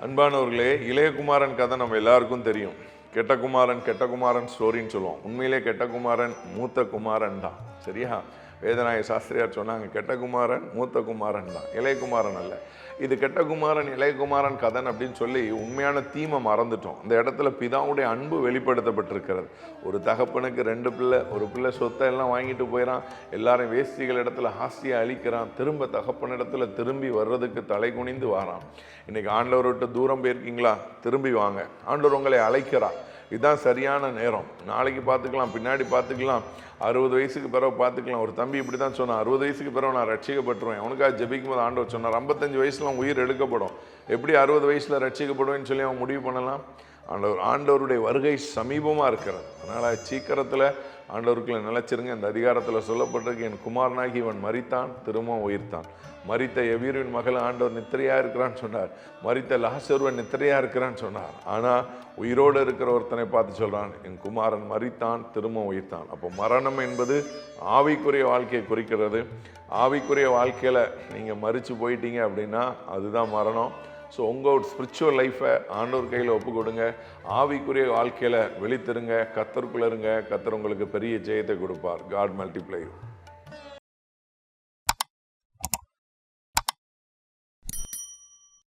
அன்பானவர்களே, இளையகுமாரன் கதை நம்ம எல்லாருக்கும் தெரியும். கெட்ட குமாரன் ஸ்டோரின்னு சொல்லுவோம். உண்மையிலே கெட்ட குமாரன் மூத்த குமாரன் தான். சரியா? வேதநாயக சாஸ்திரியார் சொன்னாங்க, கெட்ட குமாரன் மூத்த குமாரன் தான், இளையகுமாரன் அல்ல. இது கெட்ட குமாரன் இளையகுமாரன் கதன் அப்படின்னு சொல்லி உண்மையான தீமை மறந்துட்டோம். இந்த இடத்துல பிதாவுடைய அன்பு வெளிப்படுத்தப்பட்டிருக்கிறது. ஒரு தகப்பனுக்கு 2 பிள்ளை, ஒரு பிள்ளை சொத்தை எல்லாம் வாங்கிட்டு போயிடான், எல்லாரும் வேஸ்திகள் இடத்துல ஹாஸ்தியை அழிக்கிறான், திரும்ப தகப்பனிடத்துல திரும்பி வர்றதுக்கு தலை குனிந்து வாரான். இன்னைக்கு ஆண்டவர் விட்டு தூரம் போயிருக்கீங்களா? திரும்பி வாங்க, ஆண்டவர் உங்களை அழைக்கிறார். இதுதான் சரியான நேரம். நாளைக்கு பார்த்துக்கலாம், பின்னாடி பார்த்துக்கலாம், 60 வயசுக்கு பிறகு பார்த்துக்கலாம். ஒரு தம்பி இப்படி தான் சொன்னான், 60 வயசுக்கு பிறகு நான் ரட்சிக்கப்பட்டுருவேன். அவனுக்காக ஜெபிக்கும் போது ஆண்டவர் சொன்னார், 55 வயசுல அவன் உயிர் எடுக்கப்படும். எப்படி 60 வயசுல ரட்சிக்கப்படுவேன்னு சொல்லி அவன் முடிவு பண்ணலாம்? ஆண்டவருடைய வருகை சமீபமாக இருக்கிறது. அதனால் சீக்கிரத்தில் ஆண்டவருக்குள்ள நிலைச்சிருங்க. இந்த அதிகாரத்தில் சொல்லப்பட்டிருக்கு, என் குமாரனாகி இவன் மரித்தான், திரும்பவும் உயிர்த்தான். மரித்த எவீரின் மகள் ஆண்டவர் நித்திரையாக இருக்கிறான்னு சொன்னார். மரித்த லாசருவன் நித்திரையாக இருக்கிறான்னு சொன்னார். ஆனால் உயிரோடு இருக்கிற ஒருத்தனை பார்த்து சொல்கிறான், என் குமாரன் மரித்தான், திரும்ப உயிர்த்தான். அப்போ மரணம் என்பது ஆவிக்குரிய வாழ்க்கையை குறிக்கிறது. ஆவிக்குரிய வாழ்க்கையில் நீங்கள் மரித்து போயிட்டீங்க அப்படின்னா அதுதான் மரணம். ஸோ உங்கள் ஸ்பிரிச்சுவல் லைஃப்பை ஆண்டவர் கையில் ஒப்பு கொடுங்க. ஆவிக்குரிய வாழ்க்கையில் வெளித்திருங்க, கர்த்தருக்குள்ள இருங்க. கர்த்தர் உங்களுக்கு பெரிய ஜெயத்தை கொடுப்பார். God multiply you.